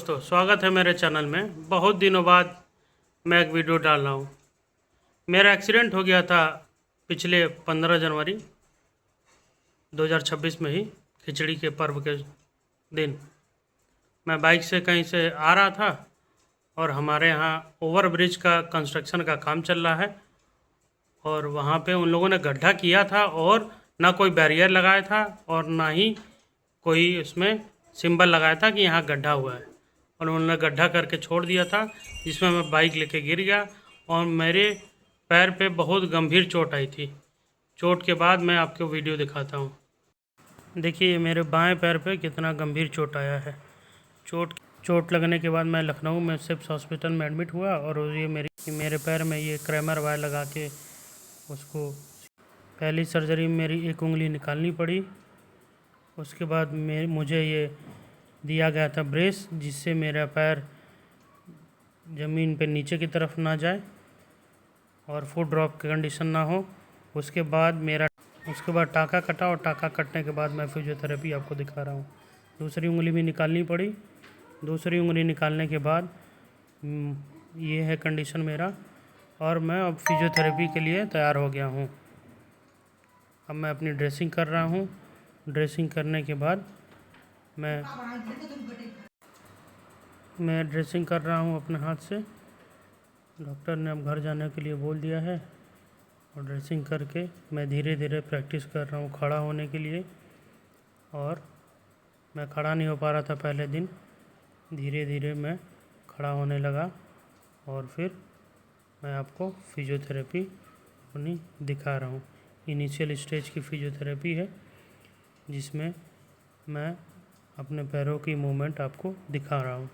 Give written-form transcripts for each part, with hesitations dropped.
दोस्तों, स्वागत है मेरे चैनल में। बहुत दिनों बाद मैं एक वीडियो डाल रहा हूँ। मेरा एक्सीडेंट हो गया था पिछले 15 जनवरी 2026 में ही, खिचड़ी के पर्व के दिन। मैं बाइक से कहीं से आ रहा था और हमारे यहाँ ओवर ब्रिज का कंस्ट्रक्शन का काम चल रहा है और वहाँ पे उन लोगों ने गड्ढा किया था और ना कोई बैरियर लगाया था और ना ही कोई उसमें सिंबल लगाया था कि यहाँ गड्ढा हुआ है, और उन्होंने गड्ढा करके छोड़ दिया था, जिसमें मैं बाइक लेके गिर गया और मेरे पैर पे बहुत गंभीर चोट आई थी। चोट के बाद मैं आपको वीडियो दिखाता हूँ। देखिए मेरे बाएं पैर पे कितना गंभीर चोट आया है। चोट लगने के बाद मैं लखनऊ में सिप्स हॉस्पिटल में एडमिट हुआ और ये मेरे पैर में ये क्रैमर वायर लगा के उसको पहली सर्जरी में मेरी एक उंगली निकालनी पड़ी। उसके बाद मुझे ये दिया गया था ब्रेस, जिससे मेरा पैर ज़मीन पे नीचे की तरफ ना जाए और फुट ड्रॉप की कंडीशन ना हो। उसके बाद टाँका कटा और टाँका कटने के बाद मैं फिजियोथेरेपी आपको दिखा रहा हूँ। दूसरी उंगली भी निकालनी पड़ी। दूसरी उंगली निकालने के बाद ये है कंडीशन मेरा, और मैं अब फिजियोथेरेपी के लिए तैयार हो गया हूँ। अब मैं अपनी ड्रेसिंग कर रहा हूँ। ड्रेसिंग करने के बाद मैं ड्रेसिंग कर रहा हूँ अपने हाथ से। डॉक्टर ने अब घर जाने के लिए बोल दिया है और ड्रेसिंग करके मैं धीरे धीरे प्रैक्टिस कर रहा हूँ खड़ा होने के लिए। और मैं खड़ा नहीं हो पा रहा था पहले दिन, धीरे धीरे मैं खड़ा होने लगा और फिर मैं आपको फिजियोथेरेपी अपनी दिखा रहा हूँ। इनिशियल स्टेज की फिजियोथेरेपी है, जिसमें मैं अपने पैरों की मूवमेंट आपको दिखा रहा हूँ।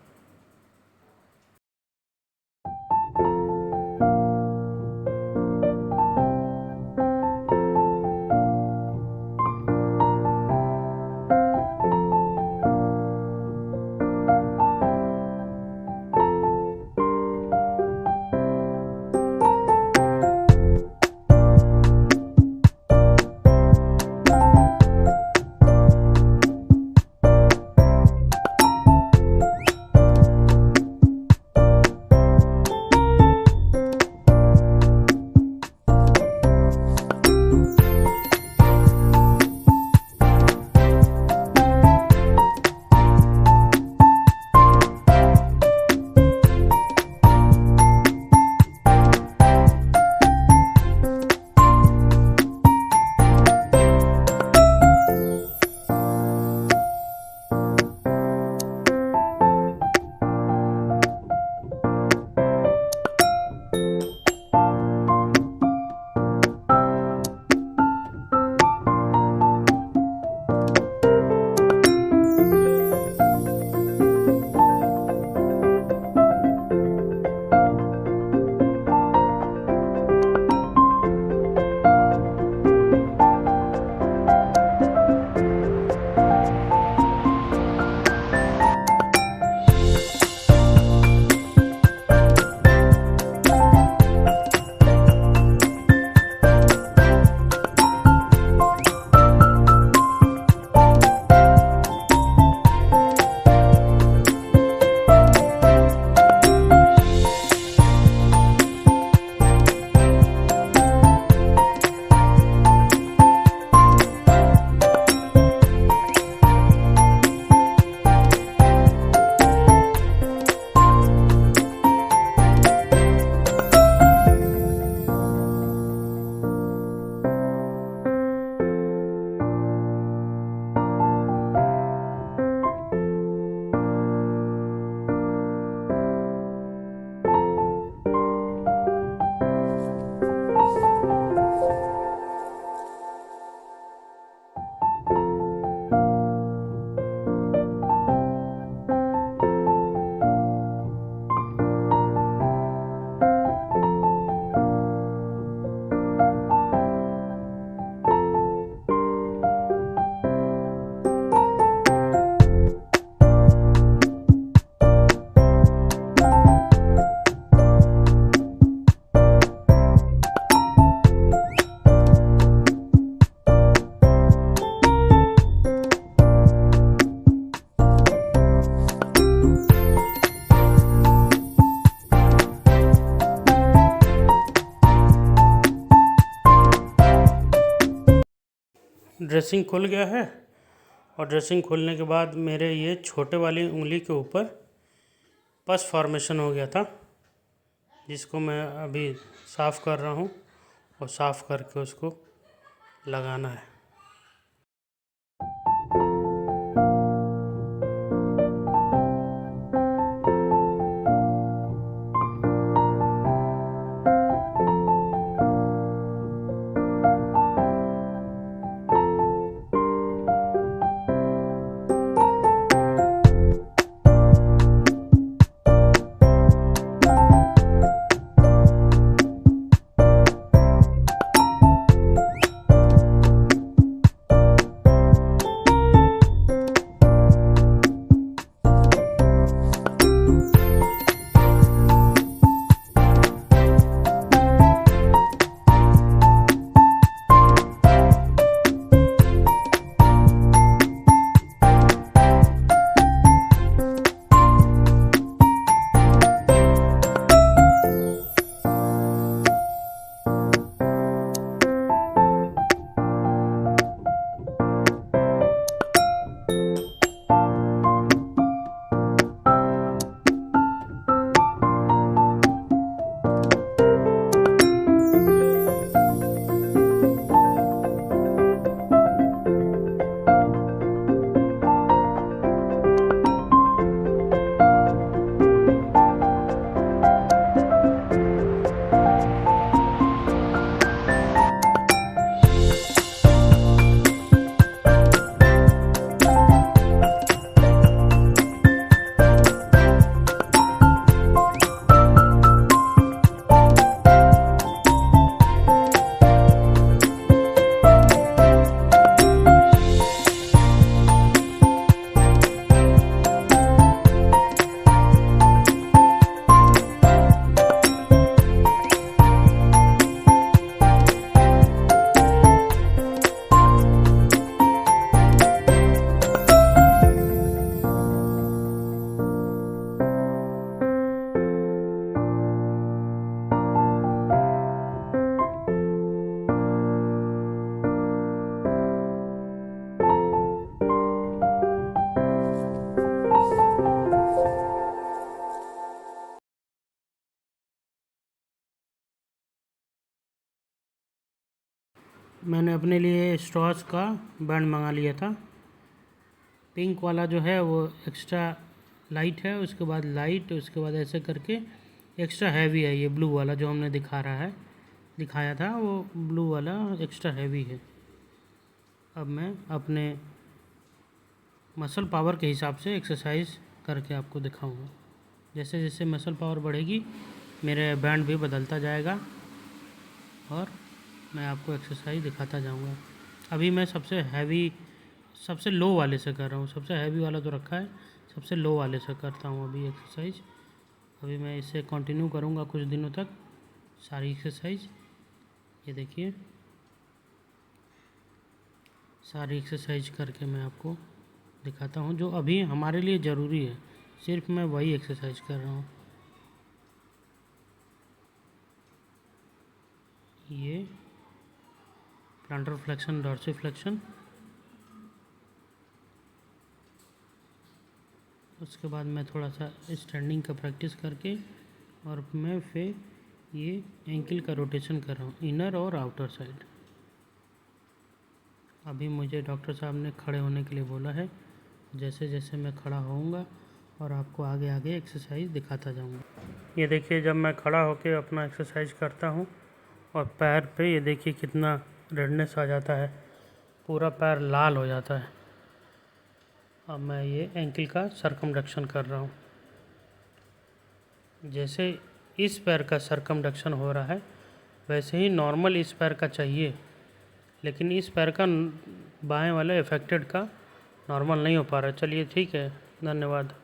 ड्रेसिंग खुल गया है और ड्रेसिंग खुलने के बाद मेरे ये छोटे वाली उंगली के ऊपर पस फॉर्मेशन हो गया था, जिसको मैं अभी साफ़ कर रहा हूँ और साफ़ करके उसको लगाना है। मैंने अपने लिए स्ट्रॉस का बैंड मंगा लिया था। पिंक वाला जो है वो एक्स्ट्रा लाइट है, उसके बाद लाइट, उसके बाद ऐसे करके एक्स्ट्रा हैवी है। ये ब्लू वाला जो हमने दिखाया था वो ब्लू वाला एक्स्ट्रा हैवी है। अब मैं अपने मसल पावर के हिसाब से एक्सरसाइज करके आपको दिखाऊंगा। जैसे जैसे मसल पावर बढ़ेगी मेरे बैंड भी बदलता जाएगा और मैं आपको एक्सरसाइज दिखाता जाऊंगा। अभी मैं सबसे लो वाले से कर रहा हूँ। सबसे हैवी वाला तो रखा है, सबसे लो वाले से करता हूँ अभी एक्सरसाइज। अभी मैं इसे कंटिन्यू करूँगा कुछ दिनों तक सारी एक्सरसाइज। ये देखिए सारी एक्सरसाइज करके मैं आपको दिखाता हूँ जो अभी हमारे लिए ज़रूरी है। सिर्फ मैं वही एक्सरसाइज कर रहा हूँ। ये प्लांटर फ्लेक्शन, डॉर्सी फ्लेक्शन, उसके बाद मैं थोड़ा सा स्टैंडिंग का प्रैक्टिस करके और मैं फिर ये एंकल का रोटेशन कर रहा हूँ, इनर और आउटर साइड। अभी मुझे डॉक्टर साहब ने खड़े होने के लिए बोला है। जैसे जैसे मैं खड़ा होऊंगा और आपको आगे आगे एक्सरसाइज दिखाता जाऊंगा। ये देखिए जब मैं खड़ा होकर अपना एक्सरसाइज करता हूँ और पैर पे ये देखिए कितना रेडनेस आ जाता है, पूरा पैर लाल हो जाता है। अब मैं ये एंकल का सर्कमडक्शन कर रहा हूँ। जैसे इस पैर का सर्कमडक्शन हो रहा है वैसे ही नॉर्मल इस पैर का चाहिए, लेकिन इस पैर का बाएं वाले अफेक्टेड का नॉर्मल नहीं हो पा रहा। चलिए ठीक है, धन्यवाद।